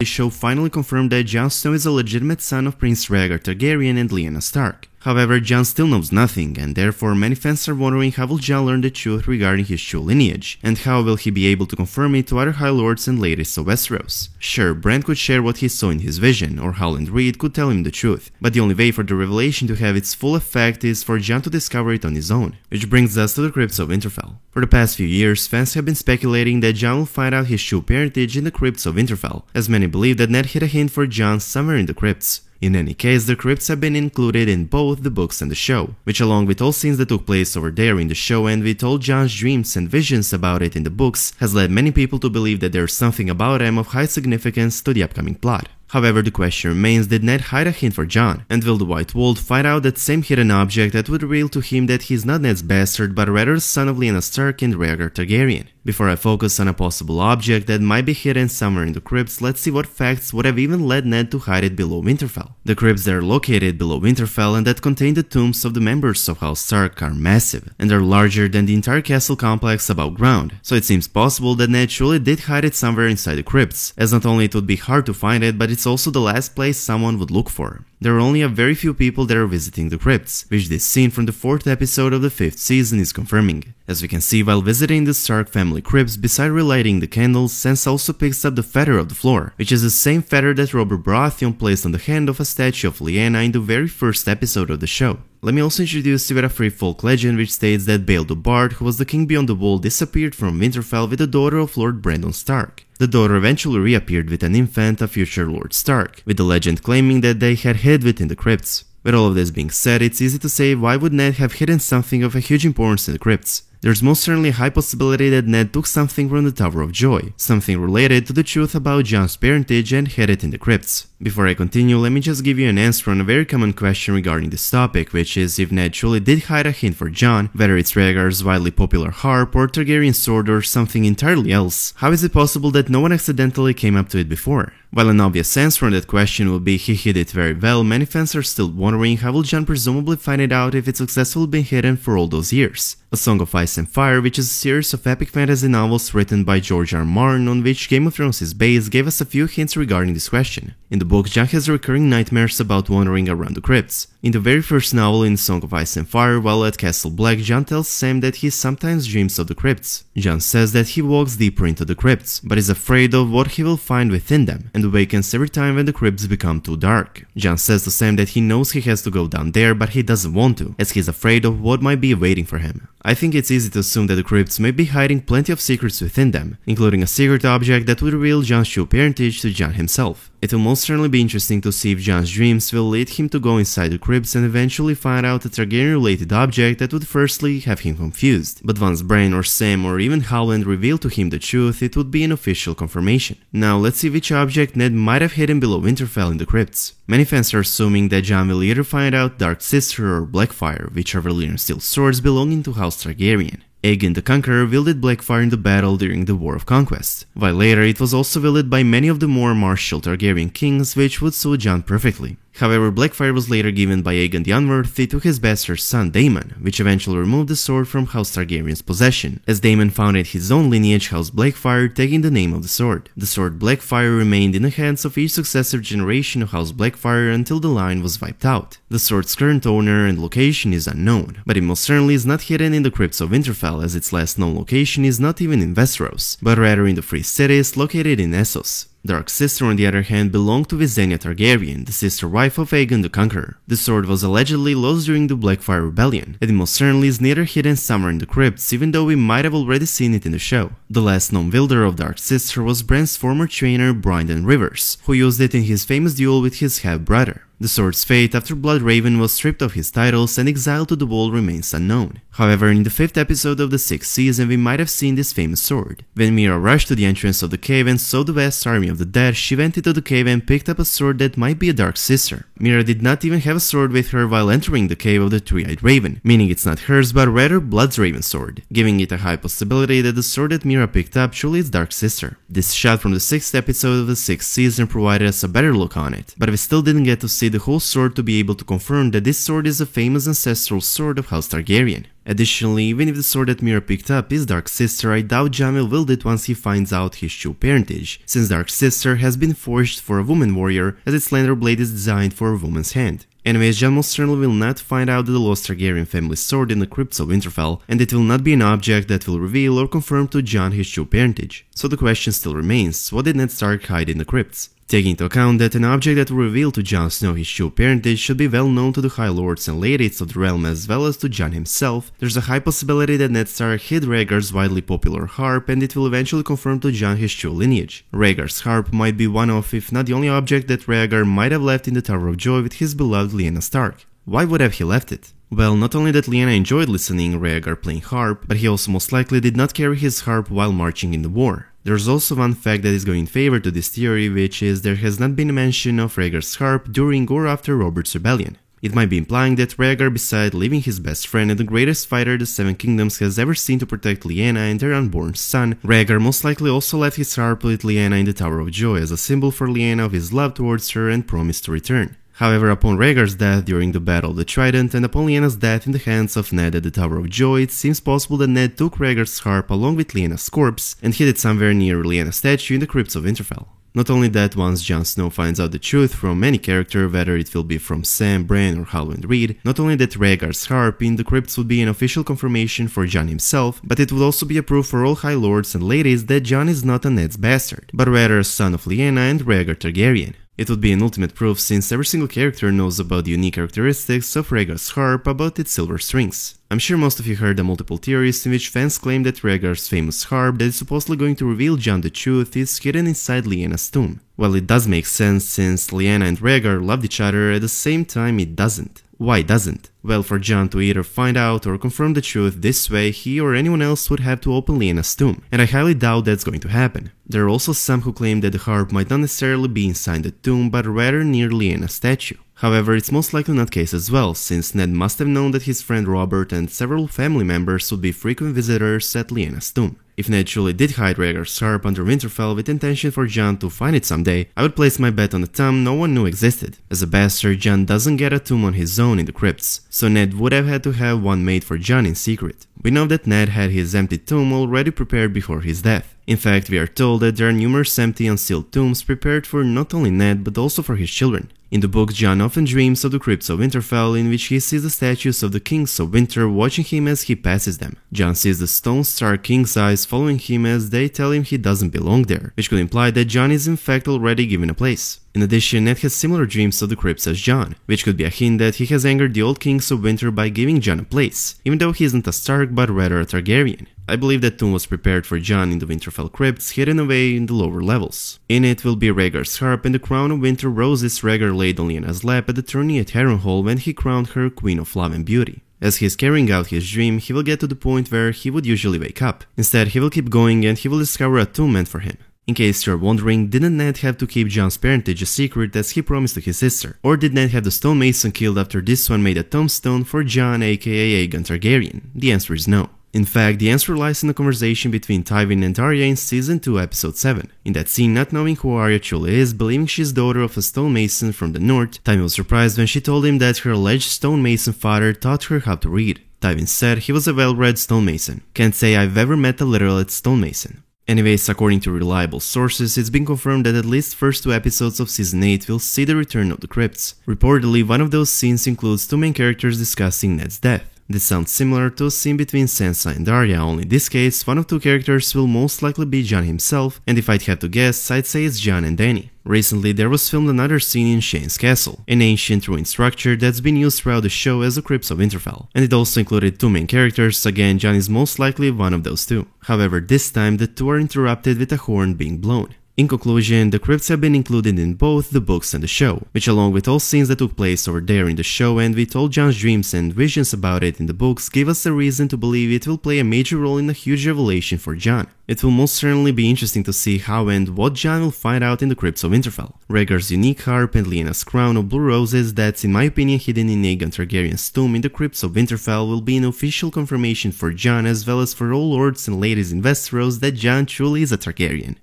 The show finally confirmed that Jon Snow is a legitimate son of Prince Rhaegar Targaryen and Lyanna Stark. However, Jon still knows nothing, and therefore many fans are wondering how will Jon learn the truth regarding his true lineage, and how will he be able to confirm it to other High Lords and ladies of Westeros. Sure, Bran could share what he saw in his vision, or Howland Reed could tell him the truth, but the only way for the revelation to have its full effect is for Jon to discover it on his own. Which brings us to the Crypts of Winterfell. For the past few years, fans have been speculating that Jon will find out his true parentage in the Crypts of Winterfell, as many believe that Ned hid a hint for Jon somewhere in the crypts. In any case, the crypts have been included in both the books and the show, which along with all scenes that took place over there in the show and with all Jon's dreams and visions about it in the books, has led many people to believe that there's something about them of high significance to the upcoming plot. However, the question remains, did Ned hide a hint for Jon? And will the White Wolf find out that same hidden object that would reveal to him that he's not Ned's bastard but rather the son of Lyanna Stark and Rhaegar Targaryen? Before I focus on a possible object that might be hidden somewhere in the crypts, let's see what facts would have even led Ned to hide it below Winterfell. The crypts that are located below Winterfell and that contain the tombs of the members of House Stark are massive, and are larger than the entire castle complex above ground, so it seems possible that Ned truly did hide it somewhere inside the crypts, as not only it would be hard to find it, but it's also the last place someone would look for. There are only a very few people that are visiting the crypts, which this scene from the 4th episode of the 5th season is confirming. As we can see while visiting the Stark family crypts, beside relighting the candles, Sansa also picks up the feather of the floor, which is the same feather that Robert Baratheon placed on the hand of a statue of Lyanna in the very first episode of the show. Let me also introduce you with a free folk legend which states that Bael the Bard, who was the king beyond the wall, disappeared from Winterfell with the daughter of Lord Brandon Stark. The daughter eventually reappeared with an infant, a future Lord Stark, with the legend claiming that they had hid within the crypts. With all of this being said, it's easy to say why would Ned have hidden something of a huge importance in the crypts. There's most certainly a high possibility that Ned took something from the Tower of Joy, something related to the truth about Jon's parentage and hid it in the crypts. Before I continue, let me just give you an answer on a very common question regarding this topic, which is if Ned truly did hide a hint for Jon, whether it's Rhaegar's widely popular harp or Targaryen sword or something entirely else, how is it possible that no one accidentally came up to it before? While an obvious answer on that question would be he hid it very well, many fans are still wondering how will Jon presumably find it out if it's successfully been hidden for all those years. A Song of Ice and Fire, which is a series of epic fantasy novels written by George R. R. Martin on which Game of Thrones is based, gave us a few hints regarding this question. In the book, Jon has recurring nightmares about wandering around the crypts. In the very first novel in Song of Ice and Fire, while at Castle Black, Jon tells Sam that he sometimes dreams of the crypts. Jon says that he walks deeper into the crypts, but is afraid of what he will find within them, and awakens every time when the crypts become too dark. Jon says to Sam that he knows he has to go down there, but he doesn't want to, as he's afraid of what might be waiting for him. I think it's easy to assume that the crypts may be hiding plenty of secrets within them, including a secret object that would reveal Jon's true parentage to Jon himself. It will most certainly be interesting to see if Jon's dreams will lead him to go inside the crypts and eventually find out a Targaryen-related object that would firstly have him confused, but once Bran or Sam or even Howland reveal to him the truth, it would be an official confirmation. Now let's see which object Ned might have hidden below Winterfell in the crypts. Many fans are assuming that Jon will either find out Dark Sister or Blackfire, which are Valyrian steel swords belonging to House Targaryen. Aegon the Conqueror wielded Blackfire in the battle during the War of Conquest, while later it was also wielded by many of the more martial Targaryen kings, which would suit Jon perfectly. However, Blackfire was later given by Aegon the Unworthy to his bastard son Daemon, which eventually removed the sword from House Targaryen's possession, as Daemon founded his own lineage, House Blackfire, taking the name of the sword. The sword Blackfire remained in the hands of each successive generation of House Blackfire until the line was wiped out. The sword's current owner and location is unknown, but it most certainly is not hidden in the crypts of Winterfell, as its last known location is not even in Westeros, but rather in the Free Cities located in Essos. Dark Sister, on the other hand, belonged to Visenya Targaryen, the sister wife of Aegon the Conqueror. The sword was allegedly lost during the Blackfire Rebellion, and it most certainly is neither hidden somewhere in the crypts, even though we might have already seen it in the show. The last known wielder of Dark Sister was Bran's former trainer Brynden Rivers, who used it in his famous duel with his half-brother. The sword's fate after Bloodraven was stripped of his titles and exiled to the wall remains unknown. However, in the 5th episode of the 6th season we might have seen this famous sword. When Meera rushed to the entrance of the cave and saw the vast army of the dead, she went into the cave and picked up a sword that might be a Dark Sister. Meera did not even have a sword with her while entering the cave of the Three-Eyed Raven, meaning it's not hers but rather Blood's Raven sword, giving it a high possibility that the sword that Meera picked up truly is Dark Sister. This shot from the 6th episode of the 6th season provided us a better look on it, but we still didn't get to see the whole sword to be able to confirm that this sword is a famous ancestral sword of House Targaryen. Additionally, even if the sword that Meera picked up is Dark Sister, I doubt Jon will wield it once he finds out his true parentage, since Dark Sister has been forged for a woman warrior as its slender blade is designed for a woman's hand. Anyways, Jon most certainly will not find out the lost Targaryen family sword in the crypts of Winterfell, and it will not be an object that will reveal or confirm to Jon his true parentage. So the question still remains, what did Ned Stark hide in the crypts? Taking into account that an object that will reveal to Jon Snow his true parentage should be well known to the High Lords and Ladies of the realm as well as to Jon himself, there's a high possibility that Ned Stark hid Rhaegar's widely popular harp, and it will eventually confirm to Jon his true lineage. Rhaegar's harp might be one of, if not the only object that Rhaegar might have left in the Tower of Joy with his beloved Lyanna Stark. Why would have he left it? Well, not only that Lyanna enjoyed listening Rhaegar playing harp, but he also most likely did not carry his harp while marching in the war. There's also one fact that is going in favor to this theory, which is there has not been a mention of Rhaegar's harp during or after Robert's rebellion. It might be implying that Rhaegar, beside leaving his best friend and the greatest fighter the Seven Kingdoms has ever seen to protect Lyanna and their unborn son, Rhaegar most likely also left his harp with Lyanna in the Tower of Joy as a symbol for Lyanna of his love towards her and promise to return. However, upon Rhaegar's death during the Battle of the Trident and upon Lyanna's death in the hands of Ned at the Tower of Joy, it seems possible that Ned took Rhaegar's harp along with Lyanna's corpse and hid it somewhere near Lyanna's statue in the crypts of Winterfell. Not only that, once Jon Snow finds out the truth from any character, whether it will be from Sam, Bran or Hallwyn Reed, not only that Rhaegar's harp in the crypts would be an official confirmation for Jon himself, but it would also be a proof for all High Lords and Ladies that Jon is not a Ned's bastard, but rather a son of Lyanna and Rhaegar Targaryen. It would be an ultimate proof since every single character knows about the unique characteristics of Rhaegar's harp, about its silver strings. I'm sure most of you heard the multiple theories in which fans claim that Rhaegar's famous harp that is supposedly going to reveal Jon the truth is hidden inside Lyanna's tomb. Well, it does make sense since Lyanna and Rhaegar loved each other, at the same time it doesn't. Why doesn't? Well, for Jon to either find out or confirm the truth this way, he or anyone else would have to open Lyanna's tomb, and I highly doubt that's going to happen. There are also some who claim that the harp might not necessarily be inside the tomb, but rather near Lyanna's statue. However, it's most likely not the case as well, since Ned must have known that his friend Robert and several family members would be frequent visitors at Lyanna's tomb. If Ned truly did hide Rhaegar's harp under Winterfell with intention for Jon to find it someday, I would place my bet on a tomb no one knew existed. As a bastard, Jon doesn't get a tomb on his own in the crypts, so Ned would have had to have one made for Jon in secret. We know that Ned had his empty tomb already prepared before his death. In fact, we are told that there are numerous empty unsealed tombs prepared for not only Ned but also for his children. In the book, Jon often dreams of the crypts of Winterfell, in which he sees the statues of the kings of winter watching him as he passes them. Jon sees the stone Stark king's eyes following him as they tell him he doesn't belong there, which could imply that Jon is in fact already given a place. In addition, Ned has similar dreams of the crypts as Jon, which could be a hint that he has angered the old kings of winter by giving Jon a place, even though he isn't a Stark but rather a Targaryen. I believe that tomb was prepared for Jon in the Winterfell crypts, hidden away in the lower levels. In it will be Rhaegar's harp and the crown of winter roses Rhaegar laid on Lyanna's lap at the tourney at Harrenhal when he crowned her Queen of Love and Beauty. As he is carrying out his dream, he will get to the point where he would usually wake up. Instead, he will keep going and he will discover a tomb meant for him. In case you're wondering, didn't Ned have to keep Jon's parentage a secret as he promised to his sister? Or did Ned have the stonemason killed after this one made a tombstone for Jon aka Aegon Targaryen? The answer is no. In fact, the answer lies in the conversation between Tywin and Arya in Season 2, Episode 7. In that scene, not knowing who Arya truly is, believing she's daughter of a stonemason from the north, Tywin was surprised when she told him that her alleged stonemason father taught her how to read. Tywin said he was a well-read stonemason. Can't say I've ever met a literate stonemason. Anyways, according to reliable sources, it's been confirmed that at least first 2 episodes of Season 8 will see the return of the crypts. Reportedly, one of those scenes includes 2 main characters discussing Ned's death. This sounds similar to a scene between Sansa and Arya, only in this case, one of 2 characters will most likely be Jon himself, and if I'd have to guess, I'd say it's Jon and Dany. Recently, there was filmed another scene in Shane's castle, an ancient ruined structure that's been used throughout the show as the Crypts of Winterfell, and it also included 2 main characters. Again, Jon is most likely one of those 2. However, this time the 2 are interrupted with a horn being blown. In conclusion, the crypts have been included in both the books and the show, which along with all scenes that took place over there in the show and with all Jon's dreams and visions about it in the books, give us a reason to believe it will play a major role in a huge revelation for Jon. It will most certainly be interesting to see how and what Jon will find out in the Crypts of Winterfell. Rhaegar's unique harp and Lyanna's crown of blue roses that's in my opinion hidden in Aegon Targaryen's tomb in the Crypts of Winterfell will be an official confirmation for Jon as well as for all lords and ladies in Westeros that Jon truly is a Targaryen.